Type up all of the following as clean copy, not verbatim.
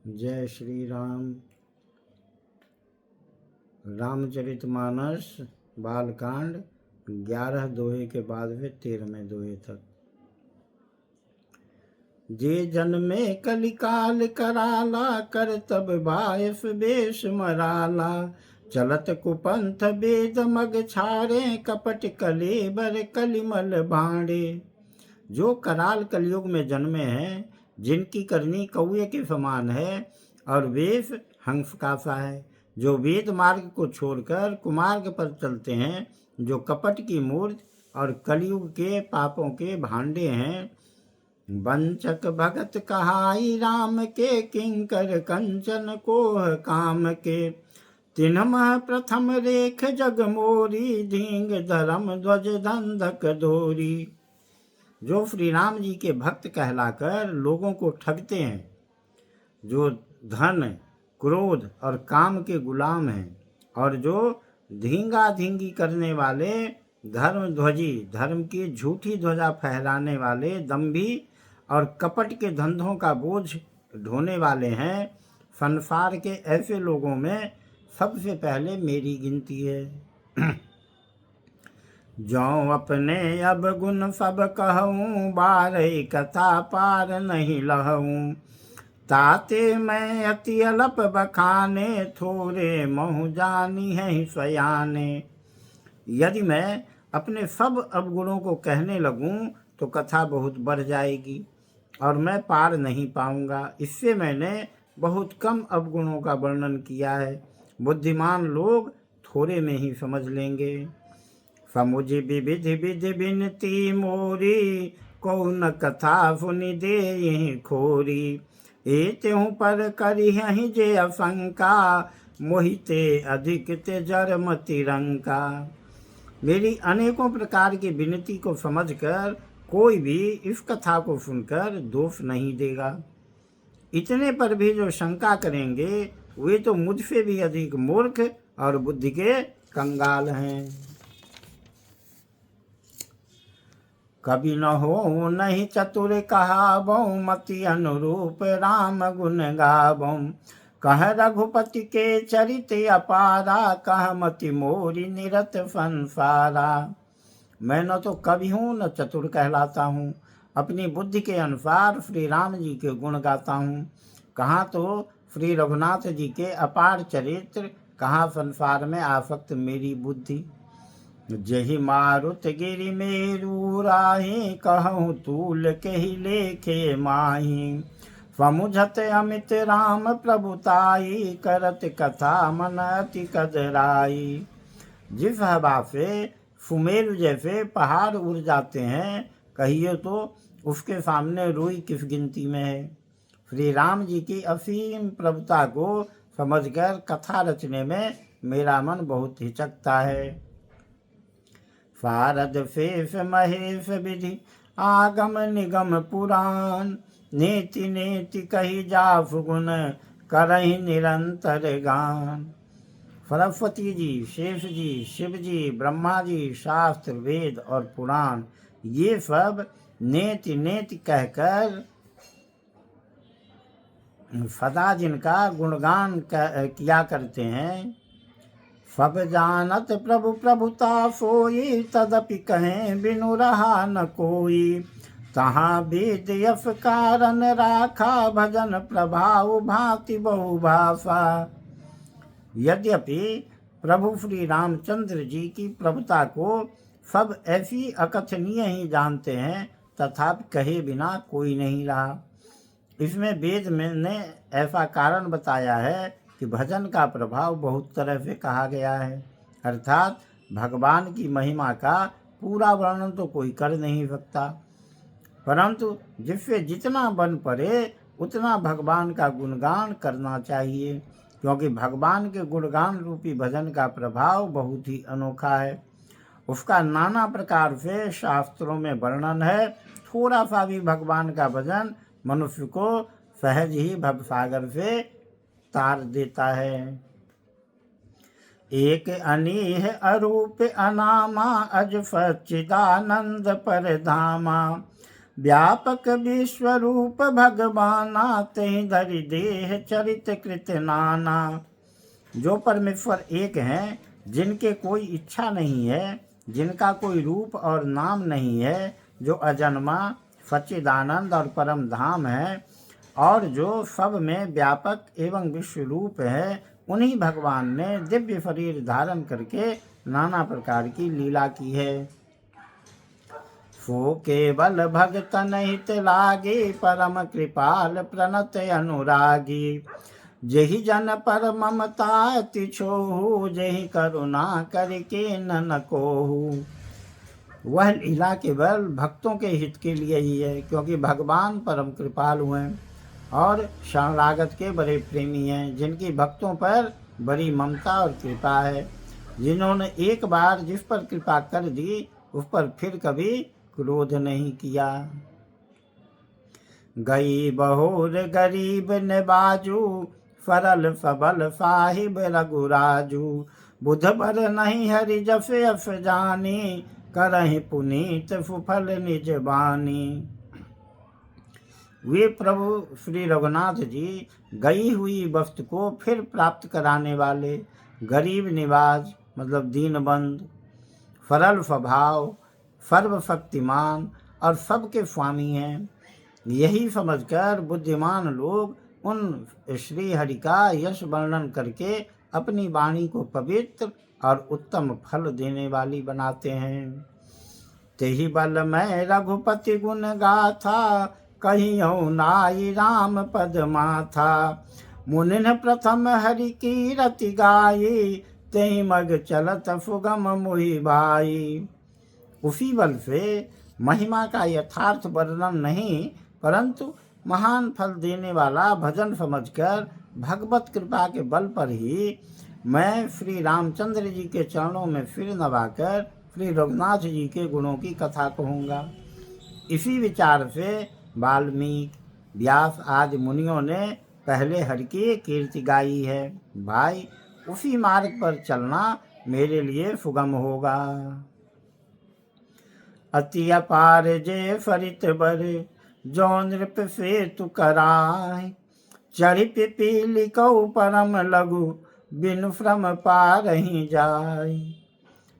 जय श्री राम। रामचरितमानस बालकांड 11 दोहे के बाद में 13वें दोहे तक। जे जन्मे कलिकाल कराला, कर तब बायस बेश मराला। चलत कुपंथ वेद मग छाड़े, कपट कलेबर कलिमल भांडे। जो कराल कलयुग में जन्मे हैं, जिनकी करनी कौए के समान है और वेश हंस का सा है, जो वेद मार्ग को छोड़कर कुमार्ग पर चलते हैं, जो कपट की मूर्त और कलयुग के पापों के भांडे हैं। वंचक भगत कहाई राम के, किंकर कंचन कोह काम के। तिन्हमह प्रथम रेख जग मोरी, धींग धर्म ध्वज धंधक धोरी। जो श्री राम जी के भक्त कहलाकर लोगों को ठगते हैं, जो धन क्रोध और काम के गुलाम हैं, और जो धींगा धींगी करने वाले, धर्म ध्वजी धर्म की झूठी ध्वजा फहराने वाले, दम्भी और कपट के धंधों का बोझ ढोने वाले हैं। संसार के ऐसे लोगों में सबसे पहले मेरी गिनती है। जो अपने अब गुण सब कहूँ, बारह कथा पार नहीं लहूँ। ताते मैं अति अलप बखाने, थोड़े महु जानी है सयाने। यदि मैं अपने सब अवगुणों को कहने लगूं तो कथा बहुत बढ़ जाएगी और मैं पार नहीं पाऊंगा। इससे मैंने बहुत कम अवगुणों का वर्णन किया है। बुद्धिमान लोग थोड़े में ही समझ लेंगे। समुझ विविधि विधि बिनती मोरी, कौन कथा सुनि दे यही खोरी। एतेहु पर करिहि जे अशंका, मोहिते अधिक ते जरम तिरंका। मेरी अनेकों प्रकार की विनती को समझकर कोई भी इस कथा को सुनकर दोष नहीं देगा। इतने पर भी जो शंका करेंगे वे तो मुझसे भी अधिक मूर्ख और बुद्धि के कंगाल हैं। कभी न हो नहीं चतुर कहावो, मति अनुरूप राम गुण गावो। कह रघुपति के चरित अपारा, कह मति मोरी निरत संसारा। मैं न तो कवि हूँ न चतुर कहलाता हूँ, अपनी बुद्धि के अनुसार श्री राम जी के गुण गाता हूँ। कहाँ तो श्री रघुनाथ जी के अपार चरित्र, कहाँ संसार में आसक्त मेरी बुद्धि। जहि मारुत गिरि मेरु राही, कहूँ तूल केहि लेखे माही। समुझत अमित राम प्रभुताई, करत कथा मन अति कदराई। जिस हवा से सुमेरु जैसे पहाड़ उड़ जाते हैं, कहिए तो उसके सामने रुई किस गिनती में है। श्री राम जी की असीम प्रभुता को समझकर कथा रचने में मेरा मन बहुत हिचकता है। शारद शेष महेश विधि, आगम निगम पुराण। नीति नीति कही जासु गुण, करहि निरंतर गान। सरस्वती जी, शेष जी, शिव जी, ब्रह्मा जी, शास्त्र वेद और पुराण, ये सब नेति नेति कहकर सदा जिनका गुणगान किया करते हैं। सब जानत प्रभु प्रभुता सोई, तदपि कहें बिनु रहा न कोई। तहाँ वेद यश कारण राखा, भजन प्रभाव भांति बहुभाषा। यद्यपि प्रभु श्री रामचंद्र जी की प्रभुता को सब ऐसी अकथनीय ही जानते हैं, तथापि कहे बिना कोई नहीं रहा। इसमें वेद में ने ऐसा कारण बताया है कि भजन का प्रभाव बहुत तरह से कहा गया है, अर्थात भगवान की महिमा का पूरा वर्णन तो कोई कर नहीं सकता, परंतु जिससे जितना बन पड़े उतना भगवान का गुणगान करना चाहिए, क्योंकि भगवान के गुणगान रूपी भजन का प्रभाव बहुत ही अनोखा है। उसका नाना प्रकार से शास्त्रों में वर्णन है। थोड़ा सा भी भगवान का भजन मनुष्य को सहज ही भवसागर से तार देता है। एक अनीह अरूप अनामा, अज सच्चिदानंद परधामा। व्यापक विश्वरूप भगवाना, तेहि धरि देह चरित कृत नाना। जो परमेश्वर एक हैं, जिनके कोई इच्छा नहीं है, जिनका कोई रूप और नाम नहीं है, जो अजन्मा सच्चिदानंद और परम धाम है, और जो सब में व्यापक एवं विश्वरूप है, उन्हीं भगवान ने दिव्य शरीर धारण करके नाना प्रकार की लीला की है। सो केवल भगतन हित लागे, परम कृपाल प्रणत अनुरागी। जेहि जन पर ममता अति छोहु, जेहि करुणा करके न कोहु। वह लीला केवल भक्तों के हित के लिए ही है, क्योंकि भगवान परम कृपालु हैं और शरणागत के बड़े प्रेमी हैं, जिनकी भक्तों पर बड़ी ममता और कृपा है, जिन्होंने एक बार जिस पर कृपा कर दी उस पर फिर कभी क्रोध नहीं किया। गई बहोर गरीब नवाजू, सरल सबल साहिब रघुराजू। बुध बर नहीं हरि जस अस जानी, करहि पुनीत सुफल निज बानी। वे प्रभु श्री रघुनाथ जी गई हुई वस्तु को फिर प्राप्त कराने वाले, गरीब निवाज मतलब दीनबंध, सरल स्वभाव, सर्वशक्तिमान और सबके स्वामी हैं। यही समझकर बुद्धिमान लोग उन श्री हरि का यश वर्णन करके अपनी वाणी को पवित्र और उत्तम फल देने वाली बनाते हैं। तेहि बल मैं रघुपति गुण गाथा, कहियो नाई राम पद माथा। मुनिन प्रथम हरि की रति गाई, तेहि मग चलत सुगम मुहि भाई। उसी बल से महिमा का यथार्थ वर्णन नहीं, परंतु महान फल देने वाला भजन समझकर भगवत कृपा के बल पर ही मैं श्री रामचंद्र जी के चरणों में सिर नवाकर श्री रघुनाथ जी के गुणों की कथा कहूँगा। इसी विचार से वाल्मीकि, व्यास आदि मुनियों ने पहले हरि की कीर्ति गाई है। भाई, उसी मार्ग पर चलना मेरे लिए सुगम होगा। अति अपार जे फरित बर, जो नृप से तु कराय। चढ़ि पिपीली कौ परम लघु, बिनु श्रम पार ही जाय।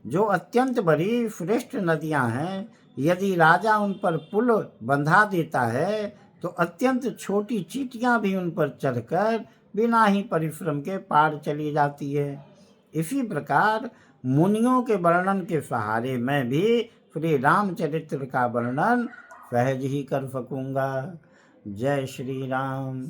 जो अत्यंत बड़ी श्रेष्ठ नदियां हैं, यदि राजा उन पर पुल बंधा देता है तो अत्यंत छोटी चींटियां भी उन पर चढ़कर बिना ही परिश्रम के पार चली जाती है। इसी प्रकार मुनियों के वर्णन के सहारे मैं भी श्री रामचरित्र का वर्णन सहज ही कर सकूंगा। जय श्री राम।